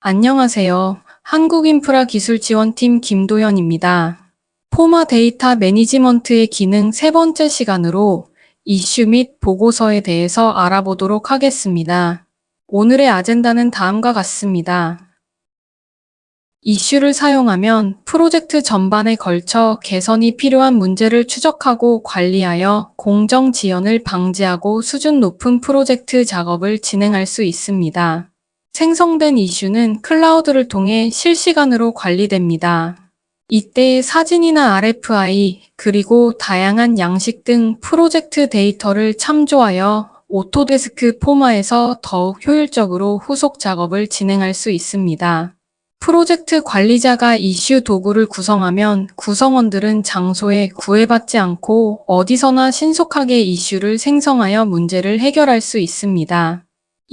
안녕하세요. 한국인프라기술지원팀 김도현입니다. 포마 데이터 매니지먼트의 기능 세 번째 시간으로 이슈 및 보고서에 대해서 알아보도록 하겠습니다. 오늘의 아젠다는 다음과 같습니다. 이슈를 사용하면 프로젝트 전반에 걸쳐 개선이 필요한 문제를 추적하고 관리하여 공정 지연을 방지하고 수준 높은 프로젝트 작업을 진행할 수 있습니다. 생성된 이슈는 클라우드를 통해 실시간으로 관리됩니다. 이때 사진이나 RFI, 그리고 다양한 양식 등 프로젝트 데이터를 참조하여 오토데스크 포마에서 더욱 효율적으로 후속 작업을 진행할 수 있습니다. 프로젝트 관리자가 이슈 도구를 구성하면 구성원들은 장소에 구애받지 않고 어디서나 신속하게 이슈를 생성하여 문제를 해결할 수 있습니다.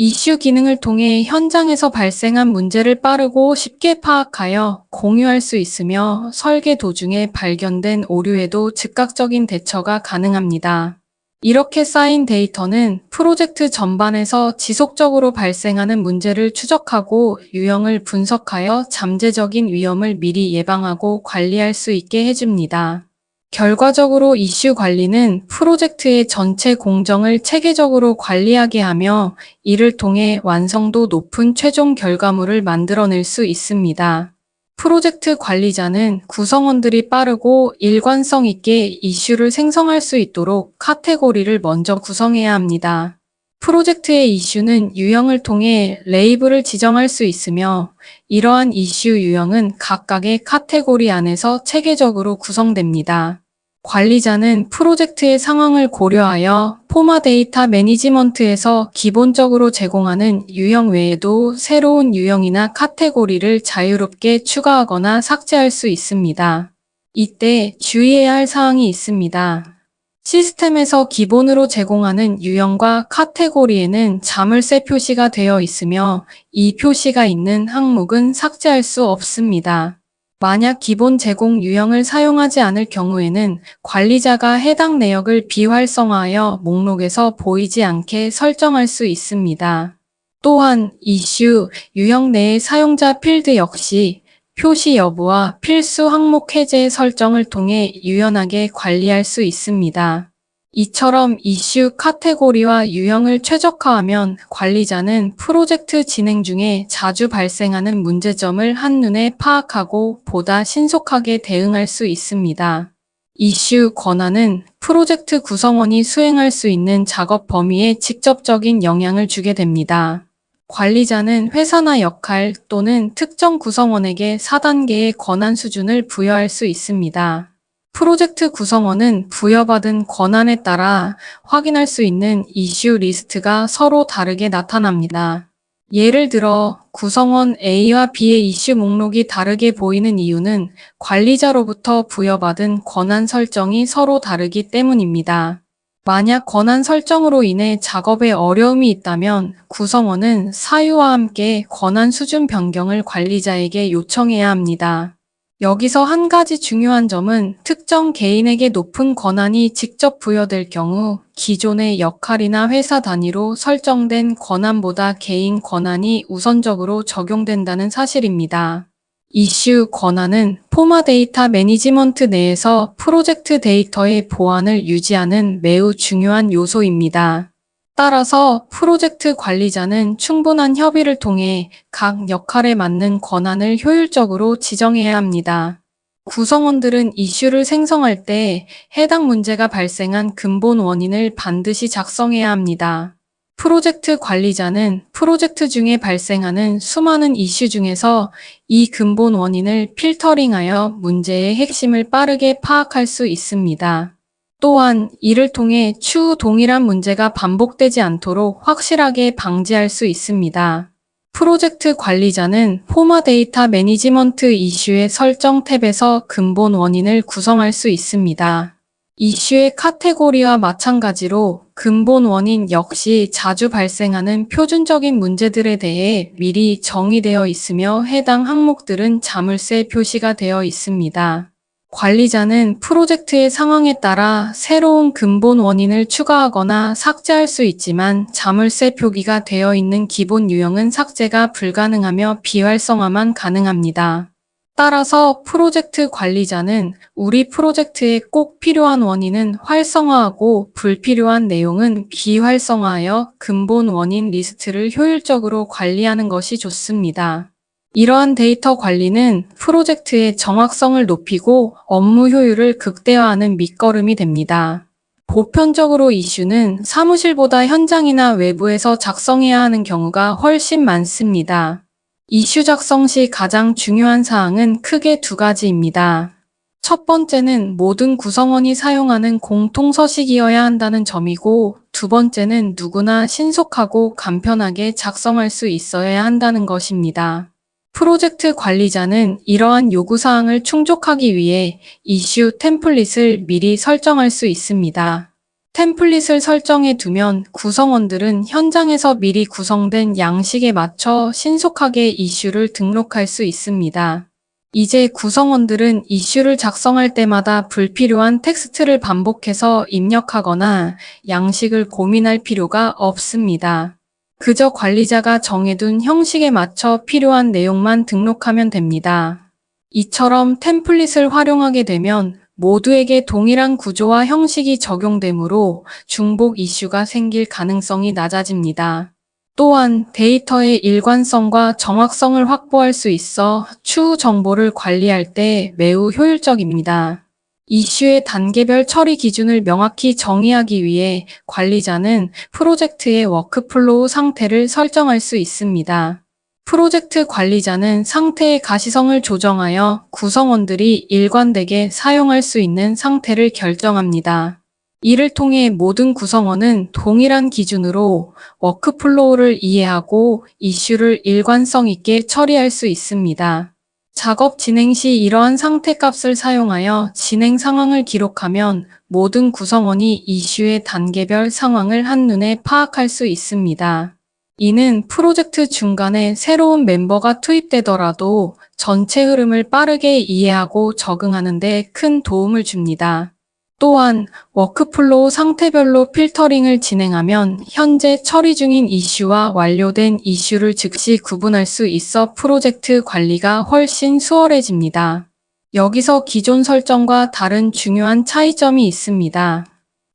이슈 기능을 통해 현장에서 발생한 문제를 빠르고 쉽게 파악하여 공유할 수 있으며 설계 도중에 발견된 오류에도 즉각적인 대처가 가능합니다. 이렇게 쌓인 데이터는 프로젝트 전반에서 지속적으로 발생하는 문제를 추적하고 유형을 분석하여 잠재적인 위험을 미리 예방하고 관리할 수 있게 해줍니다. 결과적으로 이슈 관리는 프로젝트의 전체 공정을 체계적으로 관리하게 하며 이를 통해 완성도 높은 최종 결과물을 만들어낼 수 있습니다. 프로젝트 관리자는 구성원들이 빠르고 일관성 있게 이슈를 생성할 수 있도록 카테고리를 먼저 구성해야 합니다. 프로젝트의 이슈는 유형을 통해 레이블을 지정할 수 있으며 이러한 이슈 유형은 각각의 카테고리 안에서 체계적으로 구성됩니다. 관리자는 프로젝트의 상황을 고려하여 포마 데이터 매니지먼트에서 기본적으로 제공하는 유형 외에도 새로운 유형이나 카테고리를 자유롭게 추가하거나 삭제할 수 있습니다. 이때 주의해야 할 사항이 있습니다. 시스템에서 기본으로 제공하는 유형과 카테고리에는 자물쇠 표시가 되어 있으며 이 표시가 있는 항목은 삭제할 수 없습니다. 만약 기본 제공 유형을 사용하지 않을 경우에는 관리자가 해당 내역을 비활성화하여 목록에서 보이지 않게 설정할 수 있습니다. 또한 이슈 유형 내의 사용자 필드 역시 표시 여부와 필수 항목 해제 설정을 통해 유연하게 관리할 수 있습니다. 이처럼 이슈 카테고리와 유형을 최적화하면 관리자는 프로젝트 진행 중에 자주 발생하는 문제점을 한눈에 파악하고 보다 신속하게 대응할 수 있습니다. 이슈 권한은 프로젝트 구성원이 수행할 수 있는 작업 범위에 직접적인 영향을 주게 됩니다. 관리자는 회사나 역할 또는 특정 구성원에게 4단계의 권한 수준을 부여할 수 있습니다. 프로젝트 구성원은 부여받은 권한에 따라 확인할 수 있는 이슈 리스트가 서로 다르게 나타납니다. 예를 들어 구성원 A와 B의 이슈 목록이 다르게 보이는 이유는 관리자로부터 부여받은 권한 설정이 서로 다르기 때문입니다. 만약 권한 설정으로 인해 작업에 어려움이 있다면 구성원은 사유와 함께 권한 수준 변경을 관리자에게 요청해야 합니다. 여기서 한 가지 중요한 점은 특정 개인에게 높은 권한이 직접 부여될 경우 기존의 역할이나 회사 단위로 설정된 권한보다 개인 권한이 우선적으로 적용된다는 사실입니다. 이슈 권한은 포마 데이터 매니지먼트 내에서 프로젝트 데이터의 보안을 유지하는 매우 중요한 요소입니다. 따라서 프로젝트 관리자는 충분한 협의를 통해 각 역할에 맞는 권한을 효율적으로 지정해야 합니다. 구성원들은 이슈를 생성할 때 해당 문제가 발생한 근본 원인을 반드시 작성해야 합니다. 프로젝트 관리자는 프로젝트 중에 발생하는 수많은 이슈 중에서 이 근본 원인을 필터링하여 문제의 핵심을 빠르게 파악할 수 있습니다. 또한 이를 통해 추후 동일한 문제가 반복되지 않도록 확실하게 방지할 수 있습니다. 프로젝트 관리자는 포마 데이터 매니지먼트 이슈의 설정 탭에서 근본 원인을 구성할 수 있습니다. 이슈의 카테고리와 마찬가지로 근본 원인 역시 자주 발생하는 표준적인 문제들에 대해 미리 정의되어 있으며 해당 항목들은 자물쇠 표시가 되어 있습니다. 관리자는 프로젝트의 상황에 따라 새로운 근본 원인을 추가하거나 삭제할 수 있지만 자물쇠 표기가 되어 있는 기본 유형은 삭제가 불가능하며 비활성화만 가능합니다. 따라서 프로젝트 관리자는 우리 프로젝트에 꼭 필요한 원인은 활성화하고 불필요한 내용은 비활성화하여 근본 원인 리스트를 효율적으로 관리하는 것이 좋습니다. 이러한 데이터 관리는 프로젝트의 정확성을 높이고 업무 효율을 극대화하는 밑거름이 됩니다. 보편적으로 이슈는 사무실보다 현장이나 외부에서 작성해야 하는 경우가 훨씬 많습니다. 이슈 작성 시 가장 중요한 사항은 크게 두 가지입니다. 첫 번째는 모든 구성원이 사용하는 공통 서식이어야 한다는 점이고, 두 번째는 누구나 신속하고 간편하게 작성할 수 있어야 한다는 것입니다. 프로젝트 관리자는 이러한 요구사항을 충족하기 위해 이슈 템플릿을 미리 설정할 수 있습니다. 템플릿을 설정해 두면 구성원들은 현장에서 미리 구성된 양식에 맞춰 신속하게 이슈를 등록할 수 있습니다. 이제 구성원들은 이슈를 작성할 때마다 불필요한 텍스트를 반복해서 입력하거나 양식을 고민할 필요가 없습니다. 그저 관리자가 정해둔 형식에 맞춰 필요한 내용만 등록하면 됩니다. 이처럼 템플릿을 활용하게 되면 모두에게 동일한 구조와 형식이 적용되므로 중복 이슈가 생길 가능성이 낮아집니다. 또한 데이터의 일관성과 정확성을 확보할 수 있어 추후 정보를 관리할 때 매우 효율적입니다. 이슈의 단계별 처리 기준을 명확히 정의하기 위해 관리자는 프로젝트의 워크플로우 상태를 설정할 수 있습니다. 프로젝트 관리자는 상태의 가시성을 조정하여 구성원들이 일관되게 사용할 수 있는 상태를 결정합니다. 이를 통해 모든 구성원은 동일한 기준으로 워크플로우를 이해하고 이슈를 일관성 있게 처리할 수 있습니다. 작업 진행 시 이러한 상태 값을 사용하여 진행 상황을 기록하면 모든 구성원이 이슈의 단계별 상황을 한눈에 파악할 수 있습니다. 이는 프로젝트 중간에 새로운 멤버가 투입되더라도 전체 흐름을 빠르게 이해하고 적응하는 데 큰 도움을 줍니다. 또한 워크플로우 상태별로 필터링을 진행하면 현재 처리 중인 이슈와 완료된 이슈를 즉시 구분할 수 있어 프로젝트 관리가 훨씬 수월해집니다. 여기서 기존 설정과 다른 중요한 차이점이 있습니다.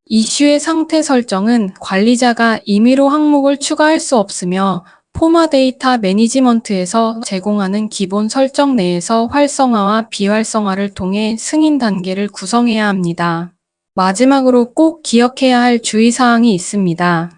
이슈의 상태 설정은 관리자가 임의로 항목을 추가할 수 없으며 포마 데이터 매니지먼트에서 제공하는 기본 설정 내에서 활성화와 비활성화를 통해 승인 단계를 구성해야 합니다. 마지막으로 꼭 기억해야 할 주의사항이 있습니다.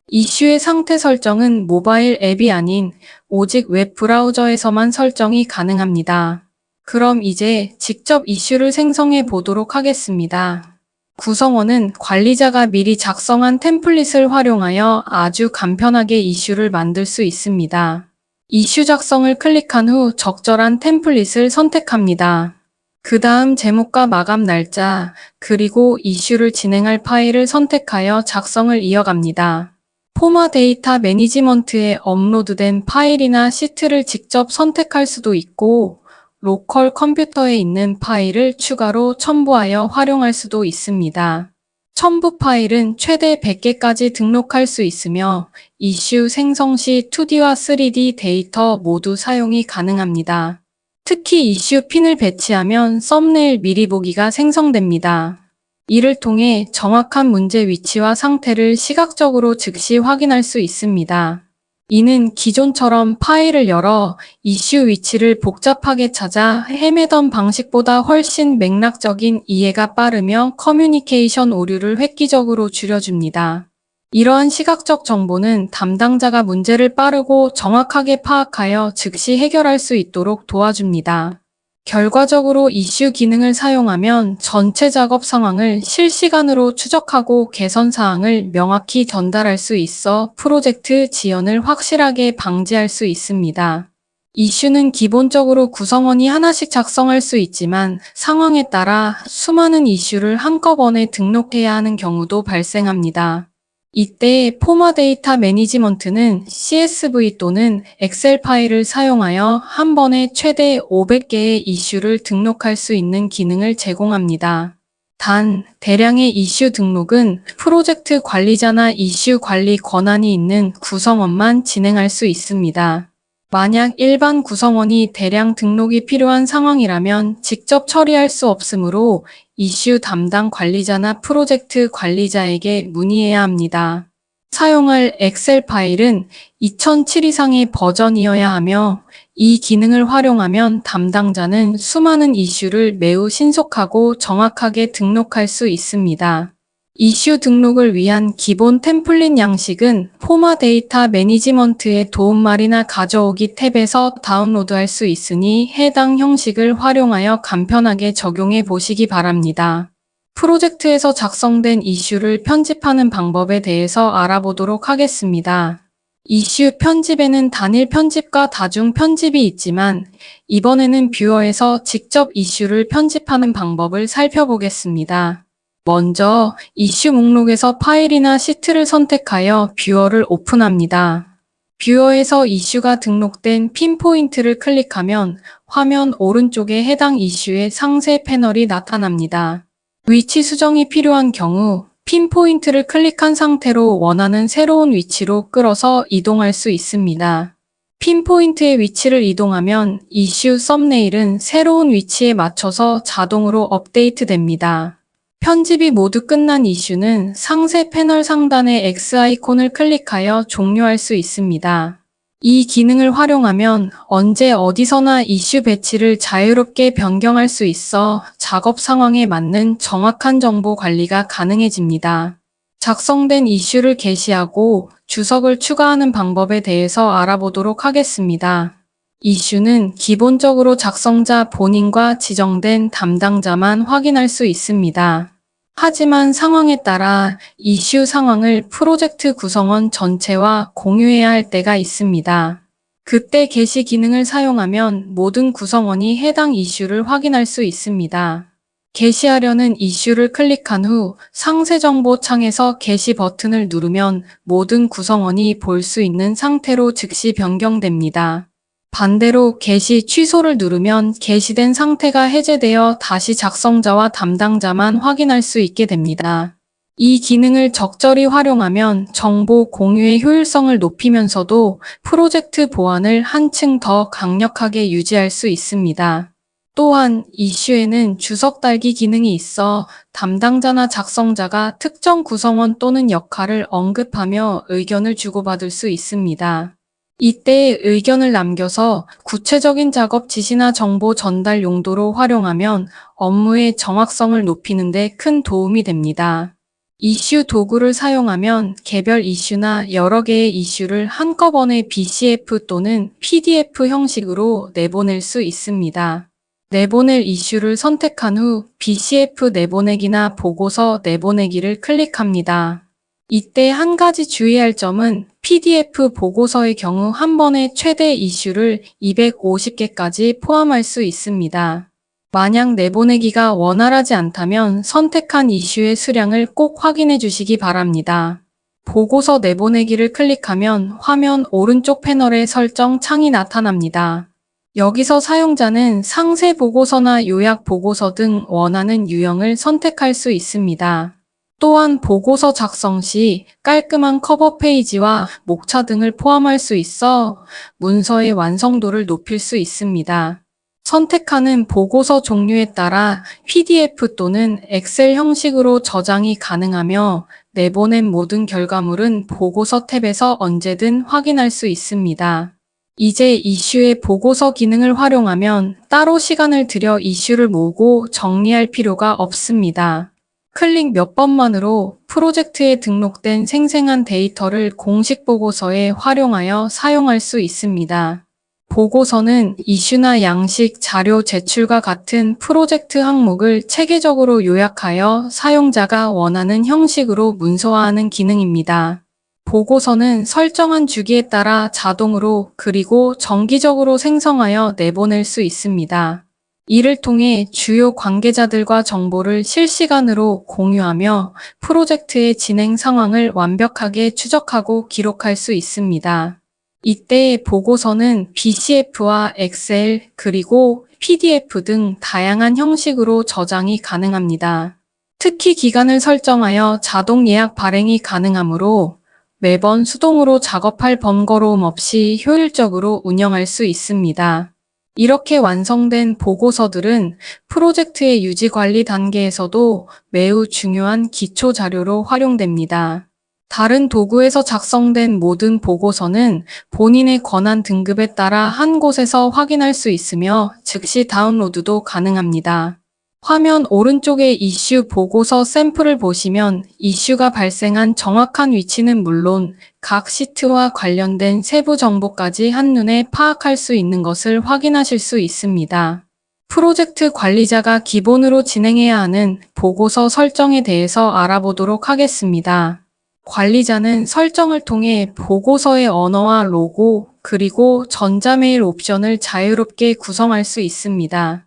이슈의 상태 설정은 모바일 앱이 아닌 오직 웹 브라우저에서만 설정이 가능합니다. 그럼 이제 직접 이슈를 생성해 보도록 하겠습니다. 구성원은 관리자가 미리 작성한 템플릿을 활용하여 아주 간편하게 이슈를 만들 수 있습니다. 이슈 작성을 클릭한 후 적절한 템플릿을 선택합니다. 그 다음 제목과 마감 날짜, 그리고 이슈를 진행할 파일을 선택하여 작성을 이어갑니다. 포마 데이터 매니지먼트에 업로드된 파일이나 시트를 직접 선택할 수도 있고, 로컬 컴퓨터에 있는 파일을 추가로 첨부하여 활용할 수도 있습니다. 첨부 파일은 최대 100개까지 등록할 수 있으며 이슈 생성 시 2D와 3D 데이터 모두 사용이 가능합니다. 특히 이슈 핀을 배치하면 썸네일 미리 보기가 생성됩니다. 이를 통해 정확한 문제 위치와 상태를 시각적으로 즉시 확인할 수 있습니다. 이는 기존처럼 파일을 열어 이슈 위치를 복잡하게 찾아 헤매던 방식보다 훨씬 맥락적인 이해가 빠르며 커뮤니케이션 오류를 획기적으로 줄여줍니다. 이러한 시각적 정보는 담당자가 문제를 빠르고 정확하게 파악하여 즉시 해결할 수 있도록 도와줍니다. 결과적으로 이슈 기능을 사용하면 전체 작업 상황을 실시간으로 추적하고 개선 사항을 명확히 전달할 수 있어 프로젝트 지연을 확실하게 방지할 수 있습니다. 이슈는 기본적으로 구성원이 하나씩 작성할 수 있지만 상황에 따라 수많은 이슈를 한꺼번에 등록해야 하는 경우도 발생합니다. 이때 포마 데이터 매니지먼트는 CSV 또는 엑셀 파일을 사용하여 한 번에 최대 500개의 이슈를 등록할 수 있는 기능을 제공합니다. 단, 대량의 이슈 등록은 프로젝트 관리자나 이슈 관리 권한이 있는 구성원만 진행할 수 있습니다. 만약 일반 구성원이 대량 등록이 필요한 상황이라면 직접 처리할 수 없으므로 이슈 담당 관리자나 프로젝트 관리자에게 문의해야 합니다. 사용할 엑셀 파일은 2007 이상의 버전이어야 하며 이 기능을 활용하면 담당자는 수많은 이슈를 매우 신속하고 정확하게 등록할 수 있습니다. 이슈 등록을 위한 기본 템플릿 양식은 포마 데이터 매니지먼트의 도움말이나 가져오기 탭에서 다운로드할 수 있으니 해당 형식을 활용하여 간편하게 적용해 보시기 바랍니다. 프로젝트에서 작성된 이슈를 편집하는 방법에 대해서 알아보도록 하겠습니다. 이슈 편집에는 단일 편집과 다중 편집이 있지만 이번에는 뷰어에서 직접 이슈를 편집하는 방법을 살펴보겠습니다. 먼저 이슈 목록에서 파일이나 시트를 선택하여 뷰어를 오픈합니다. 뷰어에서 이슈가 등록된 핀포인트를 클릭하면 화면 오른쪽에 해당 이슈의 상세 패널이 나타납니다. 위치 수정이 필요한 경우 핀포인트를 클릭한 상태로 원하는 새로운 위치로 끌어서 이동할 수 있습니다. 핀포인트의 위치를 이동하면 이슈 썸네일은 새로운 위치에 맞춰서 자동으로 업데이트됩니다. 편집이 모두 끝난 이슈는 상세 패널 상단의 X 아이콘을 클릭하여 종료할 수 있습니다. 이 기능을 활용하면 언제 어디서나 이슈 배치를 자유롭게 변경할 수 있어 작업 상황에 맞는 정확한 정보 관리가 가능해집니다. 작성된 이슈를 게시하고 주석을 추가하는 방법에 대해서 알아보도록 하겠습니다. 이슈는 기본적으로 작성자 본인과 지정된 담당자만 확인할 수 있습니다. 하지만 상황에 따라 이슈 상황을 프로젝트 구성원 전체와 공유해야 할 때가 있습니다. 그때 게시 기능을 사용하면 모든 구성원이 해당 이슈를 확인할 수 있습니다. 게시하려는 이슈를 클릭한 후 상세 정보 창에서 게시 버튼을 누르면 모든 구성원이 볼 수 있는 상태로 즉시 변경됩니다. 반대로 게시 취소를 누르면 게시된 상태가 해제되어 다시 작성자와 담당자만 확인할 수 있게 됩니다. 이 기능을 적절히 활용하면 정보 공유의 효율성을 높이면서도 프로젝트 보안을 한층 더 강력하게 유지할 수 있습니다. 또한 이슈에는 주석 달기 기능이 있어 담당자나 작성자가 특정 구성원 또는 역할을 언급하며 의견을 주고받을 수 있습니다. 이때 의견을 남겨서 구체적인 작업 지시나 정보 전달 용도로 활용하면 업무의 정확성을 높이는 데 큰 도움이 됩니다. 이슈 도구를 사용하면 개별 이슈나 여러 개의 이슈를 한꺼번에 BCF 또는 PDF 형식으로 내보낼 수 있습니다. 내보낼 이슈를 선택한 후 BCF 내보내기나 보고서 내보내기를 클릭합니다. 이때 한 가지 주의할 점은 PDF 보고서의 경우 한 번에 최대 이슈를 250개까지 포함할 수 있습니다. 만약 내보내기가 원활하지 않다면 선택한 이슈의 수량을 꼭 확인해 주시기 바랍니다. 보고서 내보내기를 클릭하면 화면 오른쪽 패널에 설정 창이 나타납니다. 여기서 사용자는 상세 보고서나 요약 보고서 등 원하는 유형을 선택할 수 있습니다. 또한 보고서 작성 시 깔끔한 커버 페이지와 목차 등을 포함할 수 있어 문서의 완성도를 높일 수 있습니다. 선택하는 보고서 종류에 따라 PDF 또는 엑셀 형식으로 저장이 가능하며 내보낸 모든 결과물은 보고서 탭에서 언제든 확인할 수 있습니다. 이제 이슈의 보고서 기능을 활용하면 따로 시간을 들여 이슈를 모으고 정리할 필요가 없습니다. 클릭 몇 번만으로 프로젝트에 등록된 생생한 데이터를 공식 보고서에 활용하여 사용할 수 있습니다. 보고서는 이슈나 양식, 자료 제출과 같은 프로젝트 항목을 체계적으로 요약하여 사용자가 원하는 형식으로 문서화하는 기능입니다. 보고서는 설정한 주기에 따라 자동으로 그리고 정기적으로 생성하여 내보낼 수 있습니다. 이를 통해 주요 관계자들과 정보를 실시간으로 공유하며 프로젝트의 진행 상황을 완벽하게 추적하고 기록할 수 있습니다. 이때 보고서는 BCF와 엑셀, 그리고 PDF 등 다양한 형식으로 저장이 가능합니다. 특히 기간을 설정하여 자동 예약 발행이 가능하므로 매번 수동으로 작업할 번거로움 없이 효율적으로 운영할 수 있습니다. 이렇게 완성된 보고서들은 프로젝트의 유지 관리 단계에서도 매우 중요한 기초 자료로 활용됩니다. 다른 도구에서 작성된 모든 보고서는 본인의 권한 등급에 따라 한 곳에서 확인할 수 있으며 즉시 다운로드도 가능합니다. 화면 오른쪽의 이슈 보고서 샘플을 보시면 이슈가 발생한 정확한 위치는 물론 각 시트와 관련된 세부 정보까지 한눈에 파악할 수 있는 것을 확인하실 수 있습니다. 프로젝트 관리자가 기본으로 진행해야 하는 보고서 설정에 대해서 알아보도록 하겠습니다. 관리자는 설정을 통해 보고서의 언어와 로고, 그리고 전자메일 옵션을 자유롭게 구성할 수 있습니다.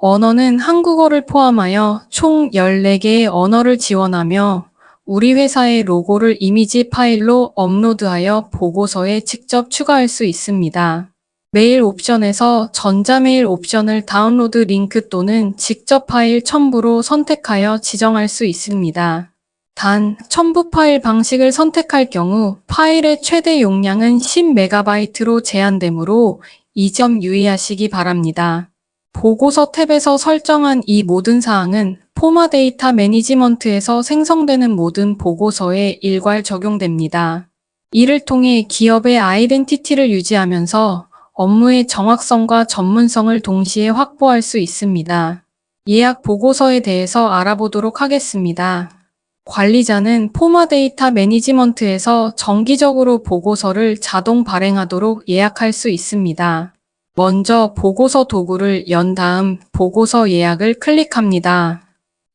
언어는 한국어를 포함하여 총 14개의 언어를 지원하며 우리 회사의 로고를 이미지 파일로 업로드하여 보고서에 직접 추가할 수 있습니다. 메일 옵션에서 전자메일 옵션을 다운로드 링크 또는 직접 파일 첨부로 선택하여 지정할 수 있습니다. 단, 첨부 파일 방식을 선택할 경우 파일의 최대 용량은 10MB로 제한되므로 이 점 유의하시기 바랍니다. 보고서 탭에서 설정한 이 모든 사항은 포마 데이터 매니지먼트에서 생성되는 모든 보고서에 일괄 적용됩니다. 이를 통해 기업의 아이덴티티를 유지하면서 업무의 정확성과 전문성을 동시에 확보할 수 있습니다. 예약 보고서에 대해서 알아보도록 하겠습니다. 관리자는 포마 데이터 매니지먼트에서 정기적으로 보고서를 자동 발행하도록 예약할 수 있습니다. 먼저 보고서 도구를 연 다음 보고서 예약을 클릭합니다.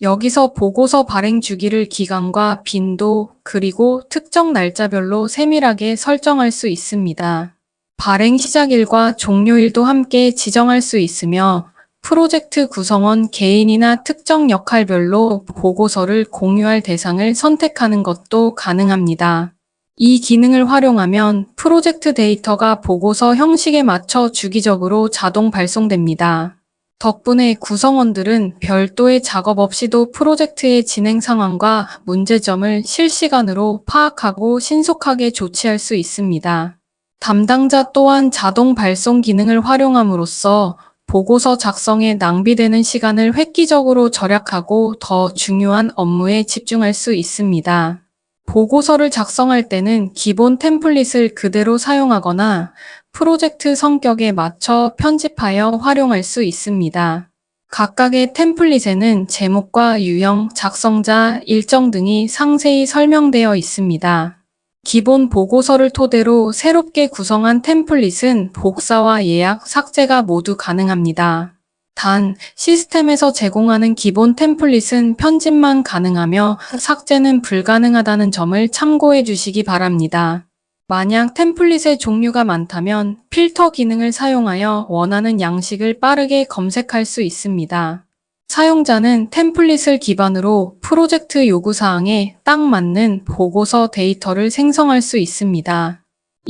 여기서 보고서 발행 주기를 기간과 빈도, 그리고 특정 날짜별로 세밀하게 설정할 수 있습니다. 발행 시작일과 종료일도 함께 지정할 수 있으며 프로젝트 구성원 개인이나 특정 역할별로 보고서를 공유할 대상을 선택하는 것도 가능합니다. 이 기능을 활용하면 프로젝트 데이터가 보고서 형식에 맞춰 주기적으로 자동 발송됩니다. 덕분에 구성원들은 별도의 작업 없이도 프로젝트의 진행 상황과 문제점을 실시간으로 파악하고 신속하게 조치할 수 있습니다. 담당자 또한 자동 발송 기능을 활용함으로써 보고서 작성에 낭비되는 시간을 획기적으로 절약하고 더 중요한 업무에 집중할 수 있습니다. 보고서를 작성할 때는 기본 템플릿을 그대로 사용하거나 프로젝트 성격에 맞춰 편집하여 활용할 수 있습니다. 각각의 템플릿에는 제목과 유형, 작성자, 일정 등이 상세히 설명되어 있습니다. 기본 보고서를 토대로 새롭게 구성한 템플릿은 복사와 예약, 삭제가 모두 가능합니다. 단, 시스템에서 제공하는 기본 템플릿은 편집만 가능하며 삭제는 불가능하다는 점을 참고해 주시기 바랍니다. 만약 템플릿의 종류가 많다면 필터 기능을 사용하여 원하는 양식을 빠르게 검색할 수 있습니다. 사용자는 템플릿을 기반으로 프로젝트 요구사항에 딱 맞는 보고서 데이터를 생성할 수 있습니다.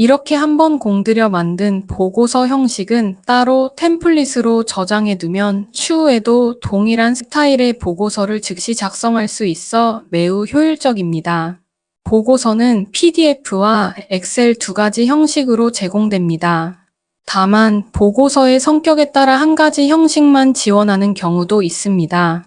이렇게 한번 공들여 만든 보고서 형식은 따로 템플릿으로 저장해 두면 추후에도 동일한 스타일의 보고서를 즉시 작성할 수 있어 매우 효율적입니다. 보고서는 PDF와 엑셀 두 가지 형식으로 제공됩니다. 다만 보고서의 성격에 따라 한 가지 형식만 지원하는 경우도 있습니다.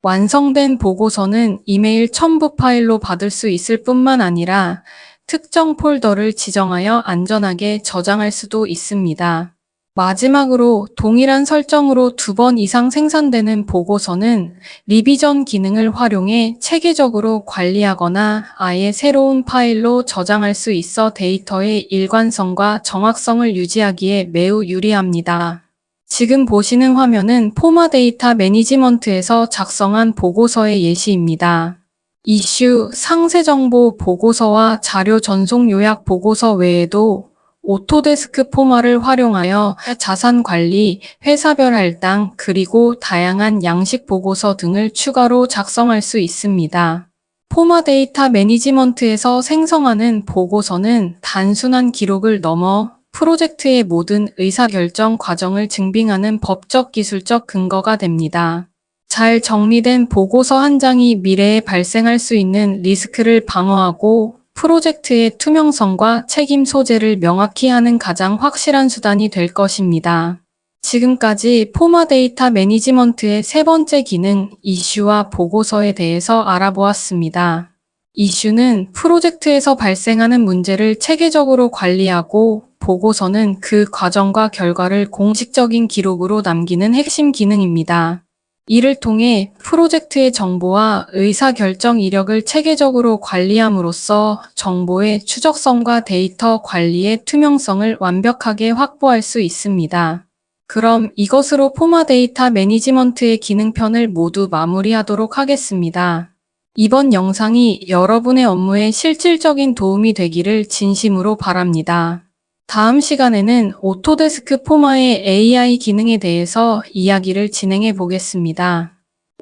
완성된 보고서는 이메일 첨부 파일로 받을 수 있을 뿐만 아니라 특정 폴더를 지정하여 안전하게 저장할 수도 있습니다. 마지막으로 동일한 설정으로 2번 이상 생산되는 보고서는 리비전 기능을 활용해 체계적으로 관리하거나 아예 새로운 파일로 저장할 수 있어 데이터의 일관성과 정확성을 유지하기에 매우 유리합니다. 지금 보시는 화면은 포마 데이터 매니지먼트에서 작성한 보고서의 예시입니다. 이슈, 상세 정보 보고서와 자료 전송 요약 보고서 외에도 오토데스크 포마를 활용하여 자산 관리, 회사별 할당, 그리고 다양한 양식 보고서 등을 추가로 작성할 수 있습니다. 포마 데이터 매니지먼트에서 생성하는 보고서는 단순한 기록을 넘어 프로젝트의 모든 의사결정 과정을 증빙하는 법적 기술적 근거가 됩니다. 잘 정리된 보고서 한 장이 미래에 발생할 수 있는 리스크를 방어하고 프로젝트의 투명성과 책임 소재를 명확히 하는 가장 확실한 수단이 될 것입니다. 지금까지 포마 데이터 매니지먼트의 세 번째 기능, 이슈와 보고서에 대해서 알아보았습니다. 이슈는 프로젝트에서 발생하는 문제를 체계적으로 관리하고, 보고서는 그 과정과 결과를 공식적인 기록으로 남기는 핵심 기능입니다. 이를 통해 프로젝트의 정보와 의사결정 이력을 체계적으로 관리함으로써 정보의 추적성과 데이터 관리의 투명성을 완벽하게 확보할 수 있습니다. 그럼 이것으로 포마 데이터 매니지먼트의 기능편을 모두 마무리하도록 하겠습니다. 이번 영상이 여러분의 업무에 실질적인 도움이 되기를 진심으로 바랍니다. 다음 시간에는 오토데스크 포마의 AI 기능에 대해서 이야기를 진행해 보겠습니다.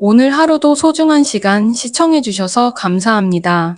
오늘 하루도 소중한 시간 시청해 주셔서 감사합니다.